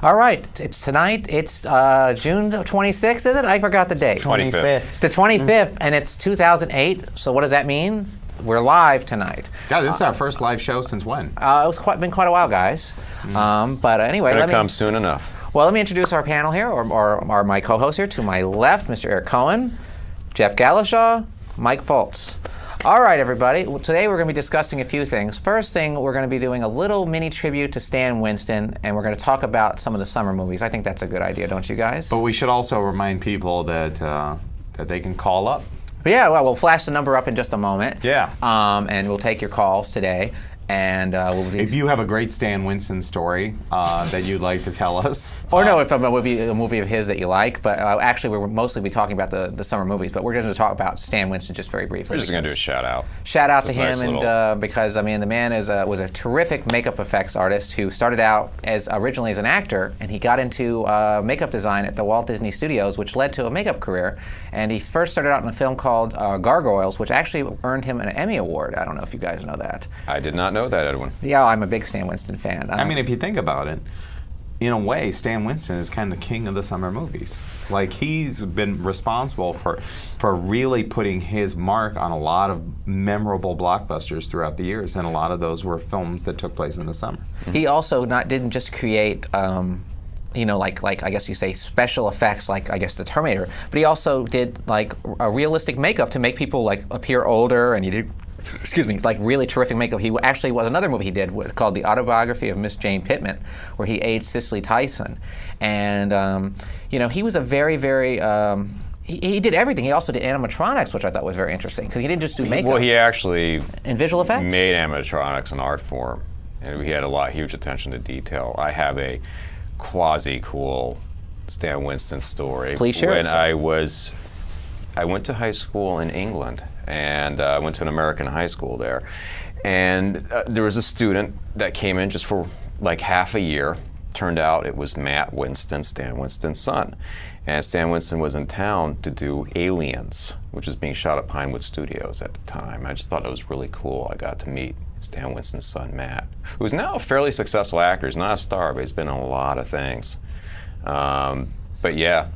All right, it's tonight. It's June 26th, is it? I forgot the date. 25th. The 25th, and it's 2008. So what does that mean? We're live tonight. God, this is our first live show since when? Been quite a while, guys. But anyway, Gonna come soon enough. Well, let me introduce our panel here, or my co-host here. To my left, Mr. Eric Cohen, Jeff Galashaw, Mike Foltz. All right, everybody. Well, today we're going to be discussing a few things. First thing, we're going to be doing a little mini tribute to Stan Winston, and we're going to talk about some of the summer movies. I think that's a good idea, don't you guys? But we should also remind people that that they can call up. Yeah, well, we'll flash the number up in just a moment. Yeah. And we'll take your calls today. And we'll be... If you have a great Stan Winston story that you'd like to tell us. Or no, if a movie of his that you like. But actually, we're mostly be talking about the summer movies. But we're going to talk about Stan Winston just very briefly. We're just going to do a shout out. Shout out to Just him, nice and because I mean, the man was a terrific makeup effects artist who started out originally as an actor, and he got into makeup design at the Walt Disney Studios, which led to a makeup career. And he first started out in a film called Gargoyles, which actually earned him an Emmy Award. I don't know if you guys know that. I did not know that, Edwin. Yeah, I'm a big Stan Winston fan. I mean, if you think about it, in a way, Stan Winston is kind of king of the summer movies. Like, he's been responsible for really putting his mark on a lot of memorable blockbusters throughout the years, and a lot of those were films that took place in the summer. He also didn't just create you know, like I guess you say special effects, like I guess the Terminator, but he also did like a realistic makeup to make people like appear older, and he did, excuse me, like really terrific makeup. He actually was another movie he did called The Autobiography of Miss Jane Pittman, where he aged Cicely Tyson, and you know, he was a very, very he did everything. He also did animatronics, which I thought was very interesting because he didn't just do makeup. Well, he actually and visual effects made animatronics an art form, and he had huge attention to detail. I have a quasi-cool Stan Winston story. Please share it. I went to high school in England, and I went to an American high school there, and there was a student that came in just for like half a year. Turned out it was Matt Winston, Stan Winston's son, and Stan Winston was in town to do Aliens, which was being shot at Pinewood Studios at the time. I just thought it was really cool. I got to meet Stan Winston's son, Matt, who's now a fairly successful actor. He's not a star, but he's been in a lot of things. But yeah.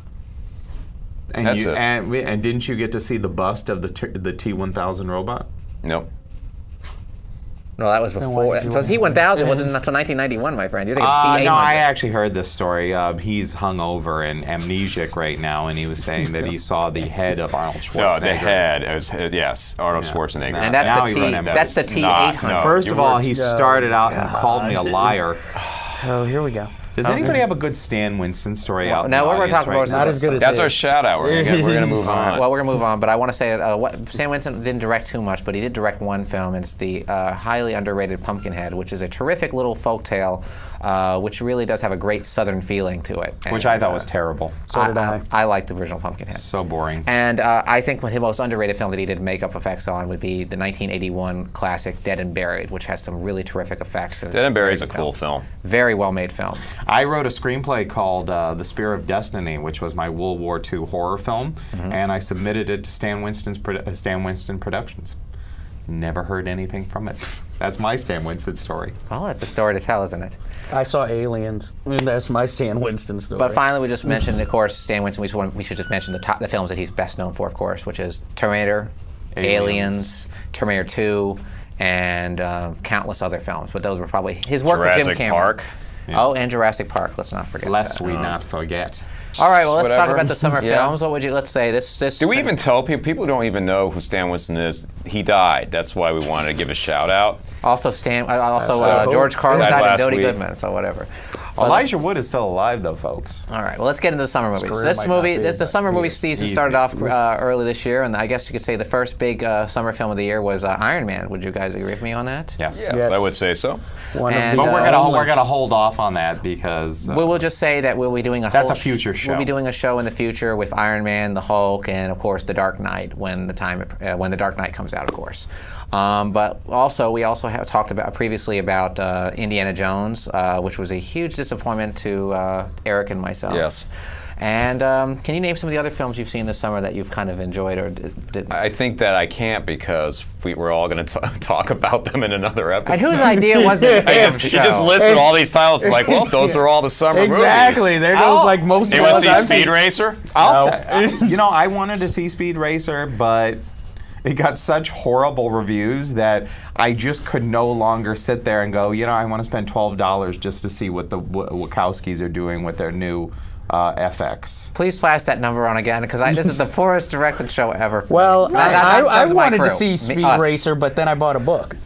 And didn't you get to see the bust of the T-1000 robot? Nope. No, that was before. The T-1000 wasn't until 1991, my friend. You're thinking of the T-800. No, I actually heard this story. He's hungover and amnesic right now, and he was saying that he saw the head of Arnold Schwarzenegger. No, the head. Yes, Arnold Schwarzenegger. And that's the T-800. No, First of all, he started out and called me a liar. Oh, here we go. Does anybody have a good Stan Winston story out? No, we're going to talk about not as good as that's our shout out. We're going to move on. Well, we're going to move on, but I want to say Stan Winston didn't direct too much, but he did direct one film, and it's the highly underrated Pumpkinhead, which is a terrific little folktale, which really does have a great Southern feeling to it. Which I thought was terrible. So did I. I liked the original Pumpkinhead. So boring. And I think his most underrated film that he did makeup effects on would be the 1981 classic Dead and Buried, which has some really terrific effects. Dead and Buried is a cool film. Very well made film. I wrote a screenplay called The Spear of Destiny, which was my World War II horror film, and I submitted it to Stan Winston Productions. Never heard anything from it. That's my Stan Winston story. Well, that's a story to tell, isn't it? I saw Aliens. I mean, that's my Stan Winston story. But finally, we just mentioned, of course, Stan Winston. We should just mention the films that he's best known for, of course, which is Terminator, Aliens, Terminator 2, and countless other films. But those were probably his work with Jim Cameron. Park. Yeah. Oh, and Jurassic Park. Let's not forget. Lest we not forget. All right. Well, let's talk Whatever. about the summer films. What would you? Let's say this. Do we even tell people? People don't even know who Stan Winston is. He died. That's why we wanted to give a shout out. Also, George Carlin died and Dodie week. Goodman. So whatever. Elijah Wood is still alive, though, folks. All right. Well, let's get into the summer movies. career The summer movie season started off early this year, and I guess you could say the first big summer film of the year was Iron Man. Would you guys agree with me on that? Yes. Yes. I would say so. One And- of But the we're gonna hold off on that because We will just say that we'll be doing That's a future show. We'll be doing a show in the future with Iron Man, the Hulk, and of course The The Dark Knight comes out, of course. But also we have talked about previously about Indiana Jones, which was a huge disappointment to Eric and myself. Yes. And can you name some of the other films you've seen this summer that you've kind of enjoyed or didn't? I think that I can't because we're all going to talk about them in another episode. And whose idea was this damn You show? just listed all these titles. Like, well, those are all the summer Exactly. movies. There goes like most You of want us. to see I've Speed seen. Racer? You know, I wanted to see Speed Racer, but it got such horrible reviews that I just could no longer sit there and go, you know, I want to spend $12 just to see what the Wachowskis are doing with their new FX. Please flash that number on again, because this is the poorest directed show ever. Well, I my wanted to crew. see Speed Us. Racer, but then I bought a book.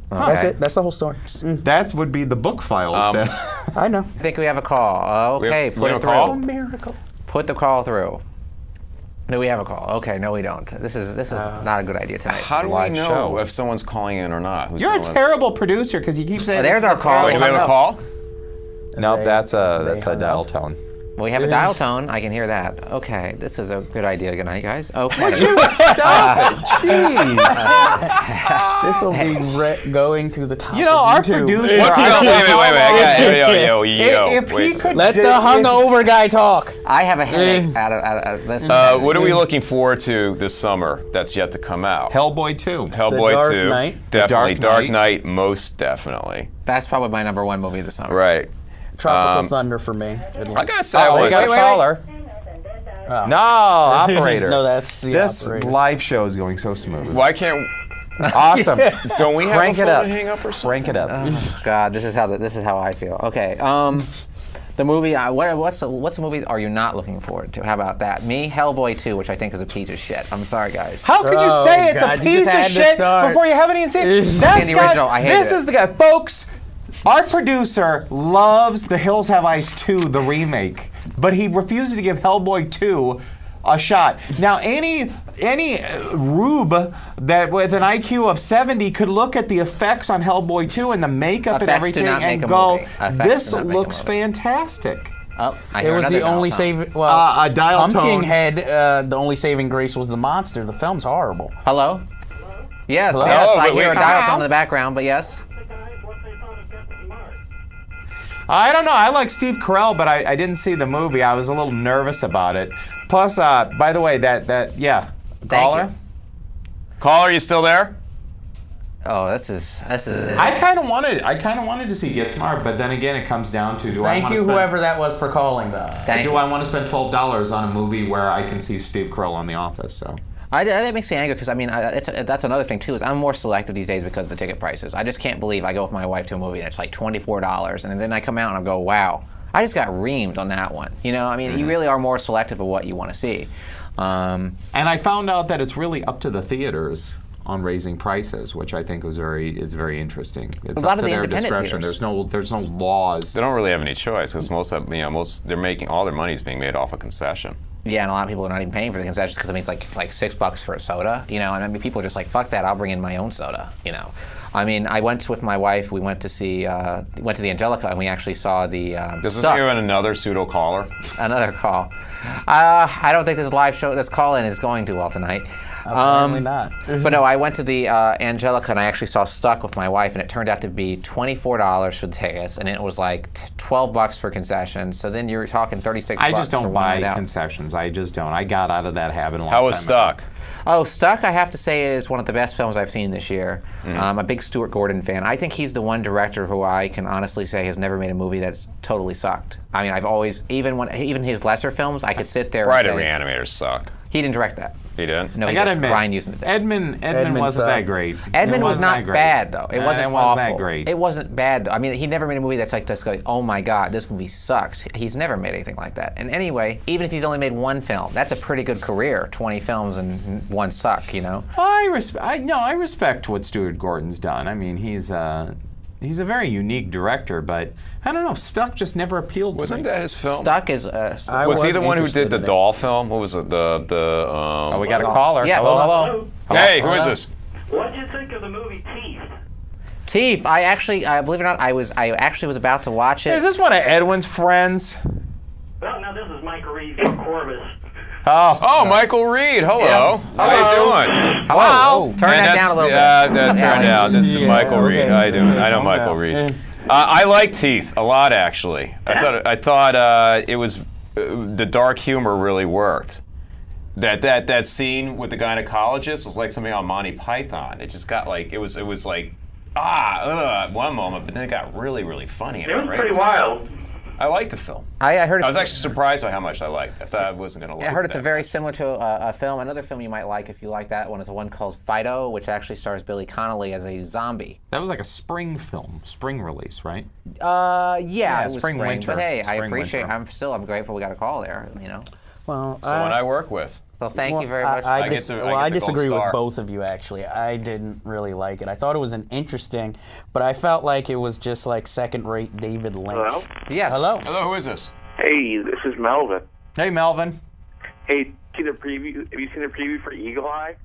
That's Okay. it. That's the whole story. That would be the book files then. I know. I think we have a call. Okay, we put have it a call? through. Miracle. Put the call through. Do we have a call? Okay, no, we don't. This is not a good idea tonight. How do we live know show. if someone's calling in or not? Who's You're a calling? terrible producer because you keep saying. There's this is our a call. Wait, do we terrible- have a call? Nope, that's a they hung dial up. tone. We have a dial tone. I can hear that. Okay, this is a good idea. Good night, guys. Okay. Stop it, jeez. This will be going to the top. You know, of our YouTube. producer. What? I No, don't wait, know wait, how wait. long- Yo. If he wait. could Let the if- hungover guy talk. I have a headache out of this. What are we looking forward to this summer that's yet to come out? Hellboy 2. Hellboy Dark 2. Knight. Definitely. The Dark Dark Knight, most definitely. That's probably my #1 movie this summer. Right. Tropical Thunder for me. I gotta say, I Oh, we was. got a caller. Oh. No, operator. No, that's the This operator. live show is going so smooth. Why can't? Awesome. Don't we have Crank a it phone up. to hang up or something? Crank it up. God, this is how I feel. Okay. The movie. What's the movie are you not looking forward to? How about that? Me, Hellboy 2, which I think is a piece of shit. I'm sorry, guys. How can you Oh, say it's God, a you piece just of had to shit start. before you haven't even seen it? And That's the got- original, I hated This it. is the guy. Folks, our producer loves The Hills Have Eyes 2, the remake, but he refuses to give Hellboy 2 a shot. Now, any rube that with an IQ of 70 could look at the effects on Hellboy 2 and the makeup and Effects do everything not make and a go, movie. Effects this do not make a looks movie." fantastic. Oh, I It hear was another the only dial tone. saving. Well, A dial tone. Pumpkinhead. The only saving grace was the monster. The film's horrible. Hello. Yes, Hello? yes. Oh, I but hear a wait. dial tone in the background, but yes. I don't know. I like Steve Carell, but I didn't see the movie. I was a little nervous about it. Plus, by the way, yeah. Thank Caller? you. Caller, you still there? Oh, this is. I kind of wanted to see Get Smart, but then again, it comes down to Thank you, whoever that was, for calling, though. Thank Do you. I want to spend $12 on a movie where I can see Steve Carell on The Office? So That makes me angry because I mean that's another thing too is I'm more selective these days because of the ticket prices. I just can't believe I go with my wife to a movie and it's like $24 and then I come out and I go, wow, I just got reamed on that one. You know, I mean, you really are more selective of what you want to see. and I found out that it's really up to the theaters on raising prices, which I think is very interesting. It's A lot up of to the their independent discretion. theaters. There's no laws. They don't really have any choice because most they're making all their money is being made off a concession. Yeah, and a lot of people are not even paying for the concessions because I mean it's like $6 for a soda, you know. And I mean people are just like, fuck that, I'll bring in my own soda, you know. I mean, I went with my wife. We went to see went to the Angelica, and we actually saw the This is Stuck. even another pseudo caller. Another call. I don't think this live show, this call-in is going too well tonight. Apparently not. But no, I went to the Angelica and I actually saw Stuck with my wife, and it turned out to be $24 for the tickets, and it was like $12 for concessions. So then you're talking $36. I just for don't one night buy out. concessions. I just don't. I got out of that habit a long How time was ago. Stuck? Oh, Stuck, I have to say, is one of the best films I've seen this year. I'm a big Stuart Gordon fan. I think he's the one director who I can honestly say has never made a movie that's totally sucked. I mean, I've always, even his lesser films, I could sit there Bride of and say, Reanimators sucked. he didn't direct that. He didn't? No, I he gotta didn't. admit, Brian Houston did. Edmund Edmund wasn't that sucked. great. Edmund It was wasn't not that great. bad though. It wasn't it wasn't awful. that great. It wasn't bad though. I mean, he never made a movie that's like just like, oh my god, this movie sucks. He's never made anything like that. And anyway, even if he's only made one film, that's a pretty good career. 20 films and one suck, you know. I respect what Stuart Gordon's done. I mean, he's a very unique director, but I don't know. Stuck just never appealed to Wasn't me. that his film? Stuck is. I Was he the one who interested did the in it. doll film? What was it? Oh, we got a caller. Yes. Hello. Hey, who is this? What did you think of the movie Teeth? Teeth. I actually, believe it or not, I actually was about to watch Is it. this one of Edwin's friends? Well, now this is Mike Reed from Corvus. Oh, Michael Reed. Hello. How you doing? Hello. Turn Man, that that's- down a little bit. That turned down. That's Yeah, Michael Reed. okay. How you doing? I know Calm Michael down. Reed. I like Teeth a lot, actually. I thought it was the dark humor really worked. That scene with the gynecologist was like something on Monty Python. It just got like it was like at one moment, but then it got really, really funny. It was pretty wild. I liked the film. I heard I was actually surprised by how much I liked. I thought I wasn't going to like it. I heard it's very similar to a film. Another film you might like if you like that one is one called Fido, which actually stars Billy Connolly as a zombie. That was like a spring film, spring release, right? Yeah, it was spring, winter. But hey, I Spring, appreciate. winter. I'm grateful we got a call there. You know. Well, Someone I work with. Well, thank you very much. I get the gold disagree with star. both of you, actually. I didn't really like it. I thought it was an interesting, but I felt like it was just like second-rate David Lynch. Hello? Yes. Hello. Hello, who is this? Hey, this is Melvin. Hey, Melvin. Hey, see the preview? Have you seen the preview for Eagle Eye?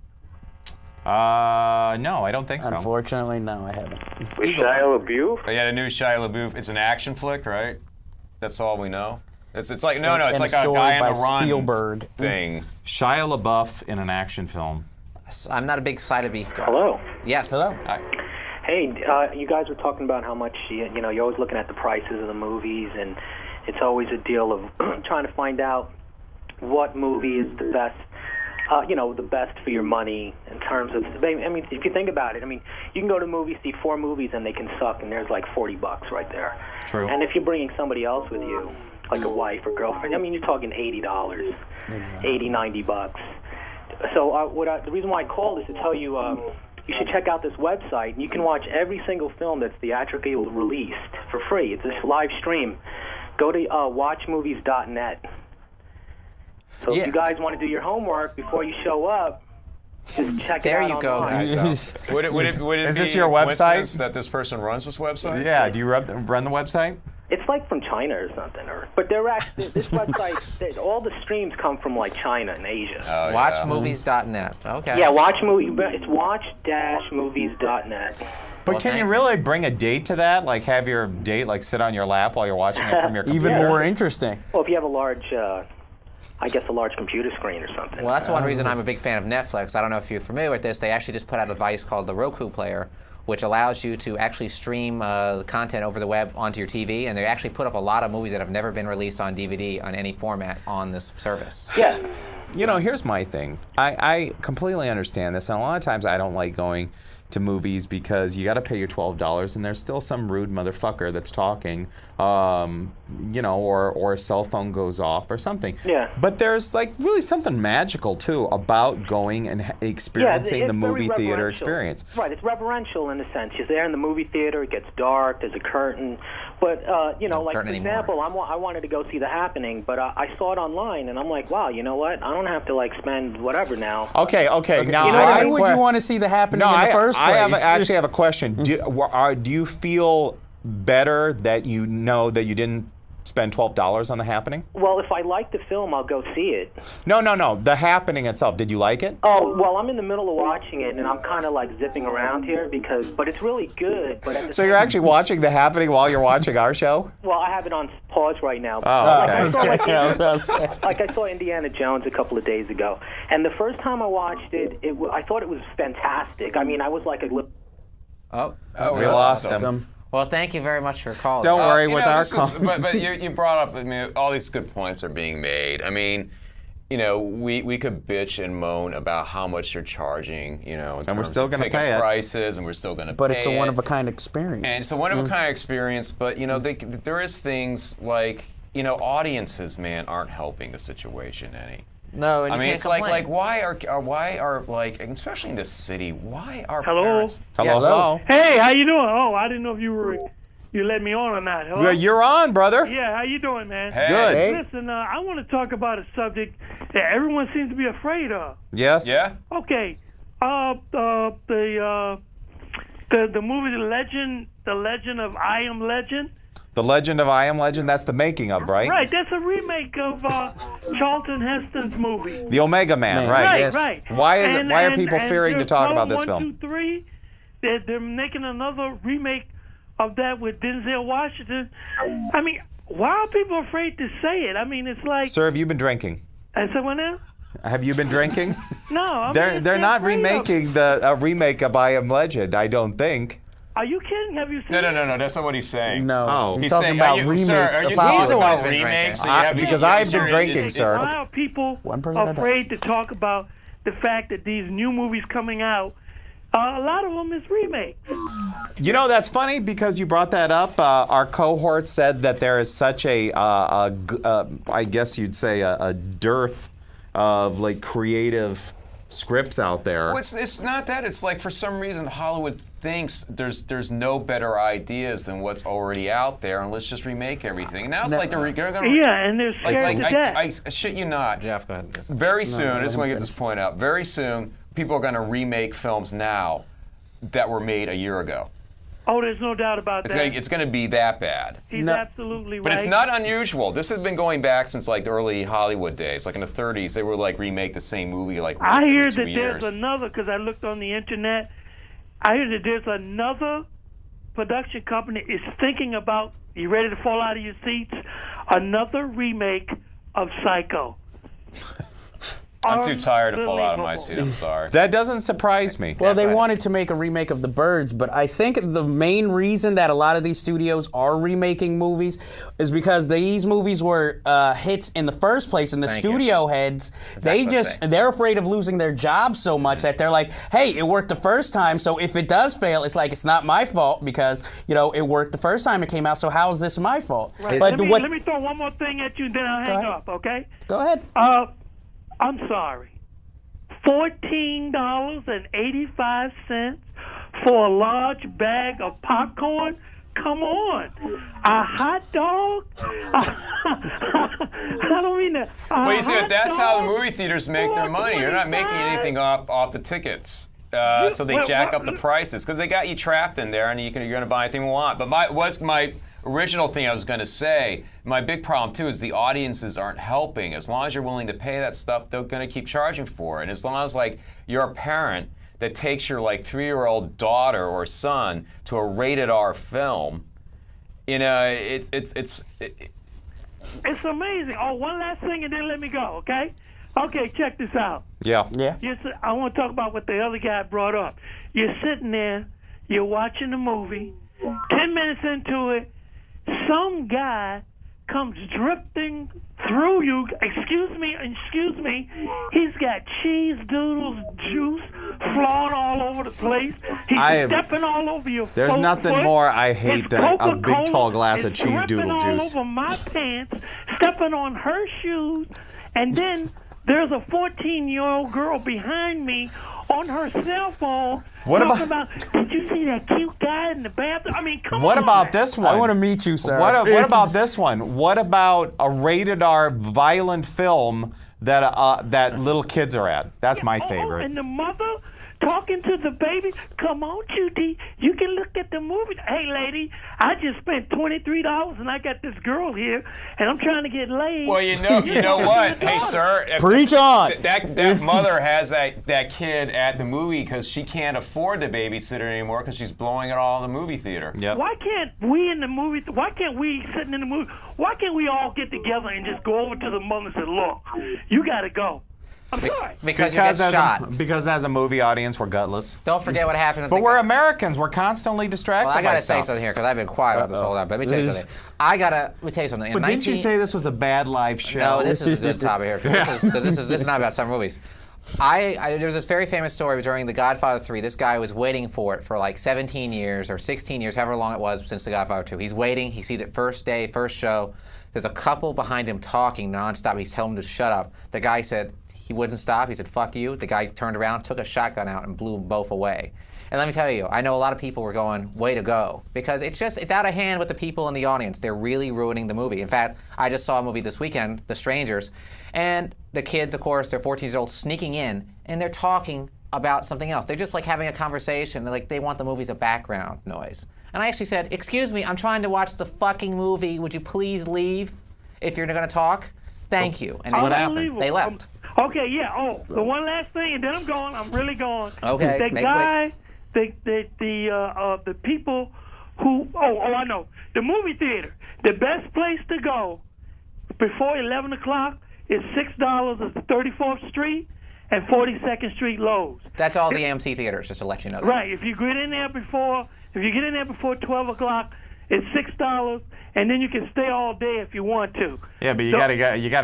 No, I don't think so. Unfortunately, no, I haven't. With Shia LaBeouf? They had a new Shia LaBeouf. It's an action flick, right? That's all we know. It's like it's And like a a story guy by on the run Spielberg. thing. Shia LaBeouf in an action film. I'm not a big side of beef guy. Hello. Yes. Hello. Hey, you guys were talking about how much, you're always looking at the prices of the movies, and it's always a deal of trying to find out what movie is the best, the best for your money in terms of, I mean, if you think about it, I mean, you can go to movies, see 4 movies, and they can suck, and there's like $40 right there. True. And if you're bringing somebody else with you, like a wife or girlfriend, I mean, you're talking $80, Exactly. $80, $90. So the reason why I called is to tell you, you should check out this website. You can watch every single film that's theatrically released for free. It's a live stream. Go to watchmovies.net. So if you guys want to do your homework before you show up, just check There it out you go, online. guys. Would it Is be this your a coincidence website? that this person runs this website? Yeah, do you run the website? It's like from China or something, but they're actually this website. All the streams come from like China and Asia. Oh, yeah. Watchmovies.net. Okay. Yeah, it's watch-movies.net. But Well, can you thank- really bring a date to that? Like have your date like sit on your lap while you're watching it from your computer? Even more interesting. Well, if you have a large, a large computer screen or something. Well, that's one reason I'm a big fan of Netflix. I don't know if you're familiar with this. They actually just put out a device called the Roku Player, which allows you to actually stream the content over the web onto your TV, and they actually put up a lot of movies that have never been released on DVD on any format on this service. Yeah. You know, here's my thing. I completely understand this, and a lot of times I don't like going to movies because you got to pay your $12, and there's still some rude motherfucker that's talking, or a cell phone goes off or something. Yeah. But there's like really something magical too about going and experiencing the it's movie very theater reverential. experience. Right, it's reverential in a sense. You're there in the movie theater, it gets dark, there's a curtain. But, like, for curtain example, I wanted to go see The Happening, but I saw it online, and I'm like, wow, you know what? I don't have to, like, spend whatever now. Okay. Now, Why would you want to see The Happening in the first place? I actually have a question. Do you feel better that you know that you didn't spend $12 on The Happening? Well, if I like the film, I'll go see it. No. The Happening itself. Did you like it? Oh, well, I'm in the middle of watching it, and I'm kind of, like, zipping around here but it's really good. But at the So you're actually watching The Happening while you're watching our show? Well, I have it on pause right now. Oh, okay. I saw Indiana Jones a couple of days ago, and the first time I watched it, I thought it was fantastic. I mean, I was like a little... Oh. We lost him. Well, thank you very much for calling. Don't worry You with know, our this call. is- but you brought up, I mean, all these good points are being made. I mean, we could bitch and moan about how much you're charging, in we're terms still of gonna ticket pay it. prices, and we're still going to pay But it's a it. one-of-a-kind experience. And it's a one-of-a-kind experience, but, there is things like, audiences, man, aren't helping the situation any. No, and I you mean, can't it's complain. like why are like, especially in this city, why are Hello? parents? Hello. Hey, how you doing? Oh, I didn't know if you let me on or not. Hello? Well, you're on, brother. Yeah, how you doing, man? Hey. Good. Hey. Listen, I want to talk about a subject that everyone seems to be afraid of. Yes. Yeah? Okay, the movie The Legend of I Am Legend. The Legend of I Am Legend. That's the making of, right? Right, that's a remake of Charlton Heston's movie. The Omega Man, Man. right? Right, yes. right. Why is it? Why are people and fearing to there's talk about this 1, film? 2, 3. They're making another remake of that with Denzel Washington. I mean, why are people afraid to say it? I mean, it's like. Sir, have you been drinking? And someone else? Have you been drinking? No, I mean, They're not afraid of- remaking a remake of I Am Legend. I don't think. Are you kidding? Have you seen No, it? that's not what he's saying. No, Oh. he's He's talking saying, about are you, remakes. sir, are you of talking He's the one about who's been remakes? drinking. So you have because I've been sure, drinking, is- sir. Why are people One person at a afraid to talk about the fact that these new movies coming out, a lot of them is remakes? You know, that's funny because you brought that up. Our cohort said that there is such I guess you'd say, a dearth of like creative scripts out there. Well, it's not that. It's like for some reason Hollywood thinks there's no better ideas than what's already out there, and let's just remake everything. And now it's like they're going to Yeah, and they're scared to death. I shit you not. Jeff, go ahead. Very soon, I just want to get this point out. Very soon, people are going to remake films now that were made a year ago. Oh, there's no doubt about that. It's going to be that bad. He's absolutely right. But it's not unusual. This has been going back since like the early Hollywood days. Like in the 30s, they would like remake the same movie like once I every hear 2 that years. there's another, because I looked on the internet, I hear that there's another production company is thinking about, you ready to fall out of your seats, another remake of Psycho. I'm too tired to fall out of my seat. I'm sorry. That doesn't surprise me. Well, they right. wanted to make a remake of The Birds, but I think the main reason that a lot of these studios are remaking movies is because these movies were hits in the first place, and the Thank you. studio heads, Exactly what I'm saying. they're afraid of losing their jobs so much that they're like, hey, it worked the first time, so if it does fail, it's like, it's not my fault because, you know, it worked the first time it came out, so how is this my fault? Right. But Let me throw one more thing at you, then I'll hang ahead. up, okay? Go ahead. I'm sorry. $14.85 for a large bag of popcorn? Come on. A hot dog? I don't mean that. Well, you see, that's how the movie theaters make their money. You're not making anything off the tickets. So they jack up the prices because they got you trapped in there, and you're going to buy anything you want. But my original thing I was going to say, my big problem too is the audiences aren't helping. As long as you're willing to pay that stuff, they're going to keep charging for it. And as long as like you're a parent that takes your like 3-year-old daughter or son to a rated R film, you know, it's amazing. Oh, one last thing, and then let me go, okay? Okay, check this out. Yeah. I want to talk about what the other guy brought up. You're sitting there, you're watching the movie. 10 minutes into it, some guy comes drifting through you. Excuse me. He's got cheese doodles juice flowing all over the place. He's stepping all over your There's nothing foot. more I hate His than a big Coca-Cola tall glass of is cheese doodle dripping juice. all over my pants, stepping on her shoes, and then there's a 14-year-old girl behind me on her cell phone. What talking about, did you see that cute guy in the bathroom? I mean, come on. What about this one? I want to meet you, sir. What about this one? What about a rated R violent film that little kids are at? That's my favorite. And the mother talking to the baby. Come on, Judy. You can look at the movie. Hey, lady, I just spent $23 and I got this girl here, and I'm trying to get laid. well, you know what? Hey, sir. Preach on. That mother has that kid at the movie because she can't afford the babysitter anymore because she's blowing it all in the movie theater. Yep. Why can't we in the movie? Why can't we sitting in the movie? Why can't we all get together and just go over to the mother and say, "Look, you got to go." I'm sorry. Because you get shot. Because as a movie audience, we're gutless. Don't forget what happened. With But the we're guy. Americans. We're constantly distracted Well, I gotta by say stuff. something here because I've been quiet about this whole time. But let me tell you something. Let me tell you something. But didn't you say this was a bad live show? No, this is a good topic here. 'Cause this is not about summer movies. There was this very famous story during The Godfather 3. This guy was waiting for it for like 17 years or 16 years, however long it was since The Godfather 2. He's waiting. He sees it first day, first show. There's a couple behind him talking nonstop. He's telling him to shut up. The guy said he wouldn't stop. He said, "Fuck you." The guy turned around, took a shotgun out, and blew them both away. And let me tell you, I know a lot of people were going, "Way to go," because it's out of hand with the people in the audience. They're really ruining the movie. In fact, I just saw a movie this weekend, The Strangers, and the kids, of course, they're 14-years-olds sneaking in, and they're talking about something else. They're just like having a conversation. Like they want the movie as a background noise. And I actually said, "Excuse me, I'm trying to watch the fucking movie. Would you please leave if you're going to talk? Thank you." And what they- happened? They left. Okay, yeah. Oh, the one last thing, and then I'm going. I'm really going. Okay, The make guy, the people who. Oh, I know. The movie theater. The best place to go before 11 o'clock is $6 at the 34th Street and 42nd Street Lowe's. That's all the AMC theaters, just to let you know. Right. If you get in there before If you get in there before 12 o'clock, it's $6, and then you can stay all day if you want to. Yeah, but you gotta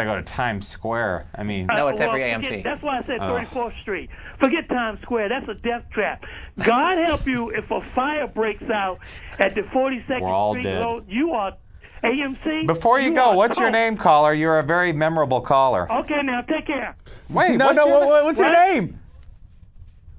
go to Times Square. I mean, No, it's every AMC. That's why I said 34th Street. Forget Times Square. That's a death trap. God help you if a fire breaks out at the 42nd We're all Street dead. Road. You are AMC. before you go, what's your name, caller? You're a very memorable caller. Okay, now take care. Wait, What's your name?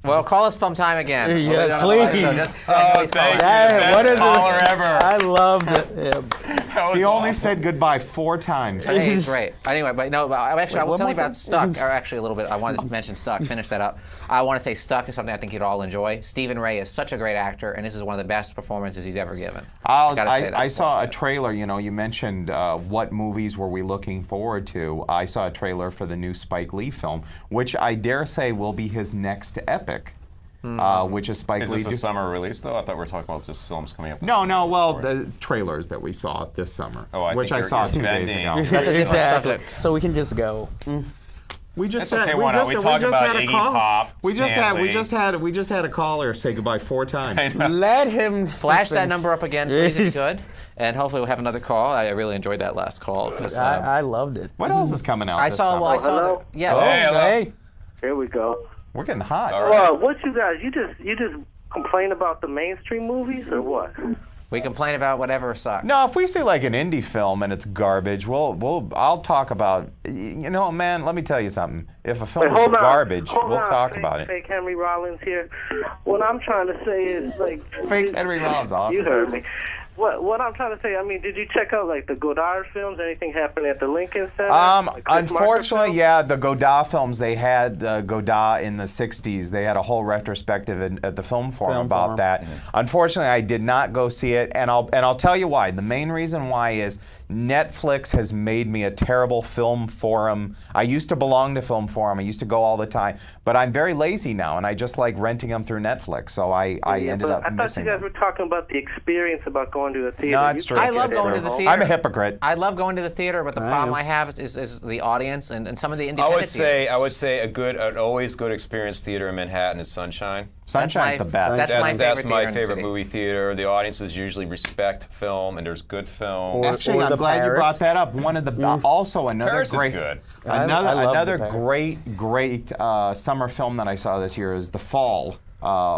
Well, call us sometime again. Yes, We'll leave it on the please. live, so just, please call us. What is caller this? ever. I loved it. He only said goodbye 4 times. Hey, it's great. Anyway, but no, but actually, I was what telling you more about Stuck, or actually a little bit. I wanted to mention Stuck, finish that up. I want to say Stuck is something I think you'd all enjoy. Stephen Ray is such a great actor, and this is one of the best performances he's ever given. I saw a trailer. You know, you mentioned what movies were we looking forward to. I saw a trailer for the new Spike Lee film, which I dare say will be his next epic. Which is Spike Is Lee. this a summer release, though? I thought we were talking about just films coming up. No. Well, the trailers that we saw this summer, which I saw 2 days ago. That's a different Exactly. subject. So we can just go. We just That's had, okay, we why not? just, We talked about had a Iggy call. Pop, we just Stanley. had a caller say goodbye 4 times. Let him Flash that number up again, please, if you could. And hopefully we'll have another call. I really enjoyed that last call. I loved it. What else is coming out? I this saw, summer? well, I saw hello? the, yes. Hey, hello. Hey. Here we go. We're getting hot. All right. What you guys? You just complain about the mainstream movies or what? We complain about whatever sucks. No, if we see like an indie film and it's garbage, I'll talk about. You know, man, let me tell you something. If a film is garbage, we'll talk about it. Fake Henry Rollins here. What I'm trying to say is like Fake Henry Rollins, awesome. You heard me. What I'm trying to say, I mean, did you check out like the Godard films? Anything happen at the Lincoln Center? Like Chris Unfortunately, Marker yeah, the Godard films, they had Godard in the 60s. They had a whole retrospective at the Film Forum about that. Unfortunately, I did not go see it, and I'll tell you why. The main reason why is Netflix has made me a terrible Film Forum. I used to belong to Film Forum. I used to go all the time, but I'm very lazy now, and I just like renting them through Netflix. So I ended up I thought missing you guys them. were talking about the experience about going to a theater. No, it's true. I love going to the theater. I'm a hypocrite. I love going to the theater, but the problem I have is the audience and some of the independent theaters. I would say an always good experience theater in Manhattan is Sunshine. Sunshine's the best. That's my That's favorite my theater in the favorite city. movie theater. The audiences usually respect film, and there's good film. Actually, Or I'm the glad you Paris. brought that up. One of the also another Paris is great, good. I love another the Paris. great summer film that I saw this year is The Fall,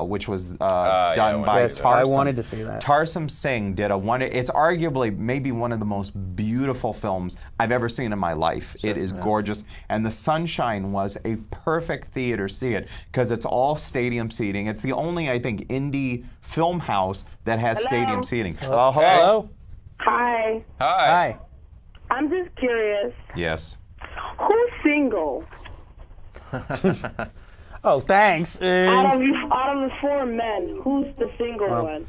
which was done by Yes, Tarsem. I wanted to see that. Tarsem Singh did it's arguably maybe one of the most beautiful films I've ever seen in my life. It is gorgeous, and The Sunshine was a perfect theater seat because it's all stadium seating. It's the only, I think, indie film house that has stadium seating. Hello. Hello? Hi. Hi. I'm just curious. Yes. Who's single? Oh, thanks. Out of the 4 men, who's the single one?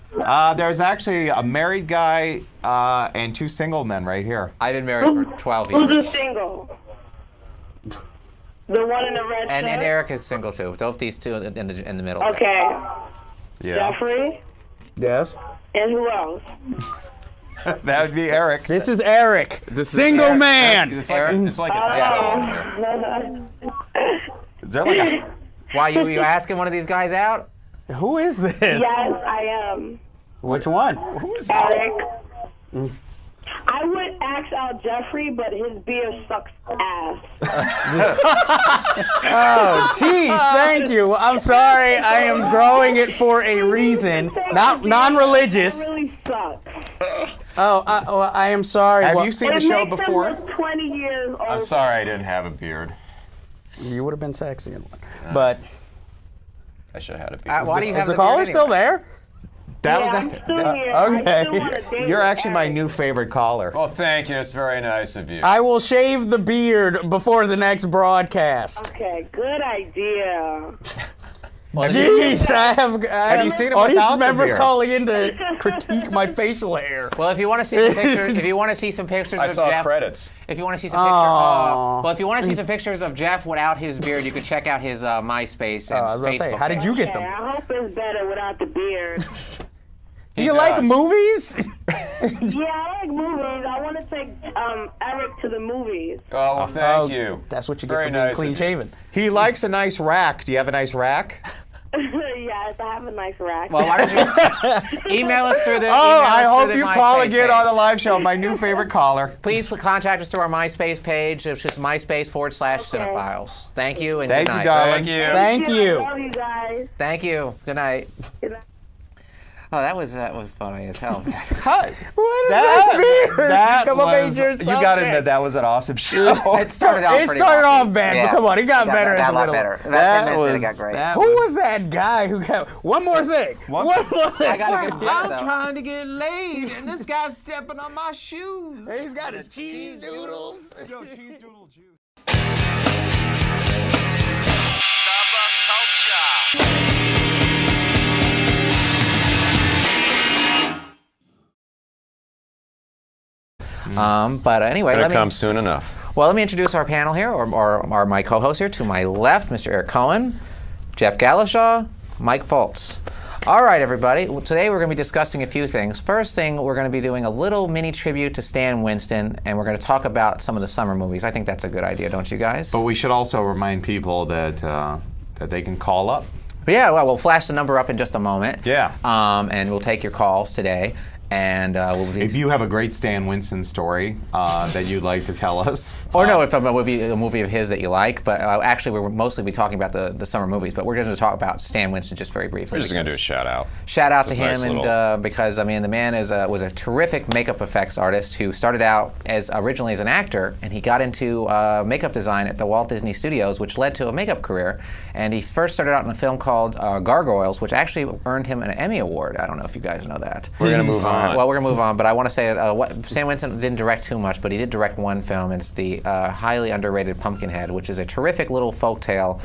There's actually a married guy and 2 single men right here. I've been married for 12 Who's years. the single? The one in the red And shirt? Eric is single too. Both these two in the middle. Okay. Yeah. Jeffrey? Yes. And who else? That would be Eric. This is Eric. Single man. It's like a demo here. Is there like a... Why you asking one of these guys out? Who is this? Yes, I am. Which one? Eric. I would ask out Jeffrey, but his beer sucks ass. Oh, gee, thank you. I'm sorry. I am growing it for a reason. Not non-religious. It really sucks. Oh, I am sorry. Have Well, you seen the It show makes him before? look 20 years old. I'm sorry I didn't have a beard. you would have been sexy in one. But I should have had a beard. Why do you is have the the caller beard still anyway? there? That Yeah, I'm was still here. okay. I still want to date You're actually my Eric. new favorite caller. Well, thank you. It's very nice of you. I will shave the beard before the next broadcast. Okay, good idea. Jeez, I have you seen him audience without the members beard? calling in to critique my facial hair. Well, if you want to see some pictures, I of saw Jeff, credits. if you want to see some pictures, if you want to see some pictures of Jeff without his beard, you can check out his MySpace and I was Facebook. gonna say, how did you get Okay, them? I hope it's better without the beard. Do you like movies? Yeah, I like movies. I want to take Eric to the movies. Oh, well, thank you. That's what you get Very for being nice clean of you. shaven. He likes a nice rack. Do you have a nice rack? Yes, I have a nice rack. Well, why don't you email us through the. Oh, I hope through the you call MySpace again page. on the live show. My new favorite caller. Please contact us through our MySpace page. It's just MySpace/CineFiles. Thank you and Thank good you, night. darling. Thank you. I love you guys. Thank you. Good night. Good night. Oh, that was funny as hell. What does that mean? Come on, Major. You got to admit, that was an awesome show. It started off. It pretty started rocky. off bad, Yeah. but come on, it got better as Got the a lot middle. better. About 10 minutes in, it got great. Who was that guy who got one more thing? One more thing. I gotta give him credit, though. trying to get laid, and this guy's stepping on my shoes. He's got his cheese doodles. Yo, cheese doodle juice. But anyway, Gonna come soon enough. Well, let me introduce our panel here, or my co-host here. To my left, Mr. Eric Cohen, Jeff Galashaw, Mike Foltz. All right, everybody. Well, today we're going to be discussing a few things. First thing, we're going to be doing a little mini tribute to Stan Winston, and we're going to talk about some of the summer movies. I think that's a good idea, don't you guys? But we should also remind people that that they can call up. Yeah, well, we'll flash the number up in just a moment. Yeah. And we'll take your calls today. And we'll be... If you have a great Stan Winston story that you'd like to tell us. Or no, if a movie of his that you like. But actually, we're mostly be talking about the summer movies. But we're going to talk about Stan Winston just very briefly. We're just going to do a shout out. Shout out to Just him, nice and because I mean, the man was a terrific makeup effects artist who started out as originally as an actor, and he got into makeup design at the Walt Disney Studios, which led to a makeup career. And he first started out in a film called Gargoyles, which actually earned him an Emmy Award. I don't know if you guys know that. We're going to move on. Well, we're going to move on, but I want to say Stan Winston didn't direct too much, but he did direct one film, and it's the highly underrated Pumpkinhead, which is a terrific little folk tale,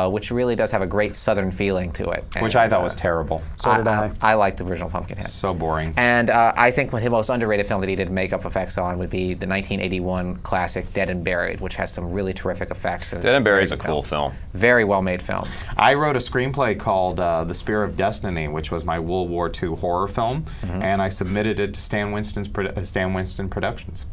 which really does have a great Southern feeling to it. Which I thought was terrible. So did I. I liked the original Pumpkinhead. So boring. And I think his most underrated film that he did makeup effects on would be the 1981 classic Dead and Buried, which has some really terrific effects. Dead and Buried is a cool film. Very well-made film. I wrote a screenplay called The Spear of Destiny, which was my World War II horror film, and I submitted it to Stan Winston Productions.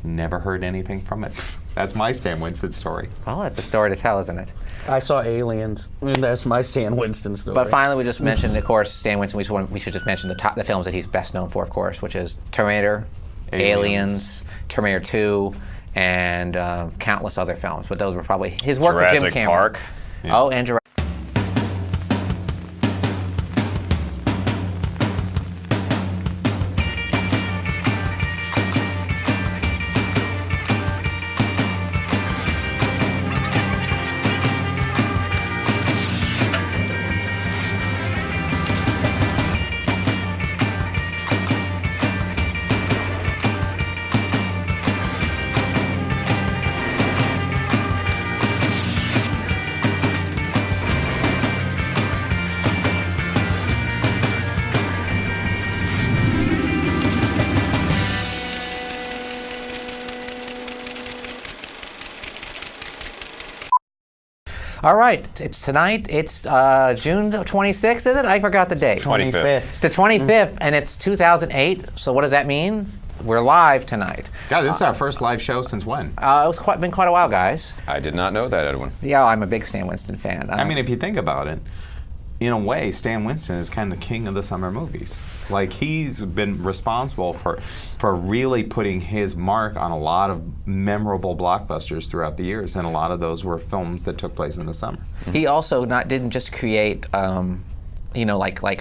Never heard anything from it. That's my Stan Winston story. Well, that's a story to tell, isn't it? I saw Aliens. I mean, that's my Stan Winston story. But finally, we just mentioned, of course, Stan Winston. We should just mention the films that he's best known for, of course, which is Terminator, Aliens, Terminator 2, and countless other films. But those were probably his work with Jim Jurassic Cameron. Park. Yeah. Oh, and Jurassic. All right, it's tonight. It's June 26th, is it? I forgot the date. 25th. The 25th, and it's 2008. So what does that mean? We're live tonight. God, this is our first live show since when? Been quite a while, guys. I did not know that, Edwin. Yeah, I'm a big Stan Winston fan. I mean, if you think about it, in a way, Stan Winston is kind of the king of the summer movies. Like, he's been responsible for really putting his mark on a lot of memorable blockbusters throughout the years, and a lot of those were films that took place in the summer. He also didn't just create, like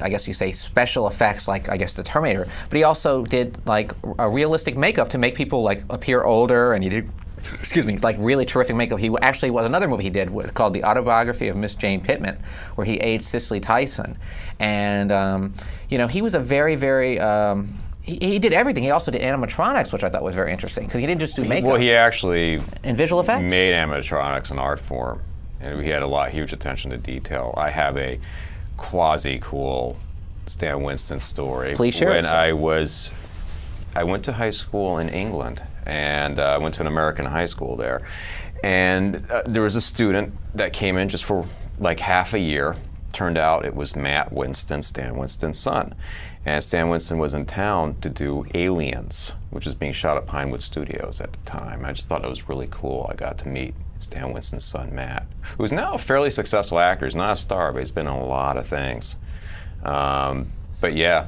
I guess you say special effects, like I guess the Terminator, but he also did like a realistic makeup to make people like appear older, and he did. Excuse me, like really terrific makeup. He actually was another movie he did called The Autobiography of Miss Jane Pittman, where he aged Cicely Tyson. And, he was a very, very, he did everything. He also did animatronics, which I thought was very interesting, because he didn't just do makeup. Well, he actually and visual effects? made animatronics an art form, and he had huge attention to detail. I have a quasi-cool Stan Winston story. Please share it. When I went to high school in England, and I went to an American high school there. And there was a student that came in just for like half a year, Turned out it was Matt Winston, Stan Winston's son. And Stan Winston was in town to do Aliens, which was being shot at Pinewood Studios at the time. I just thought it was really cool. I got to meet Stan Winston's son, Matt, who's now a fairly successful actor. He's not a star, but he's been in a lot of things. But yeah.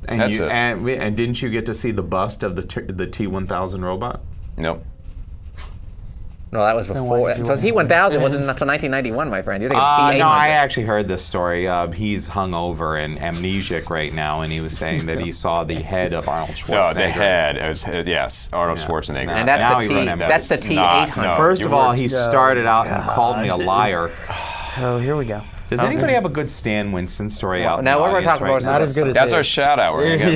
And, That's it. and didn't you get to see the bust of the T-1000 robot? Nope. No, that was before. did you So want to T-1000 wasn't until 1991, my friend. You're thinking of T-800. No, I actually heard this story. He's hungover and amnesic right now, and he was saying that he saw the head of Arnold Schwarzenegger. Oh, the head. It was, yes, Arnold Schwarzenegger. And Now that's he the T. remembers. That's the Not- T-800. no. First You of all, weren't- he started out and called me a liar. Oh, here we go. Does anybody have a good Stan Winston story out? in Now the we're gonna audience talk about right now? Not as good as That's his. our shout out. We're gonna get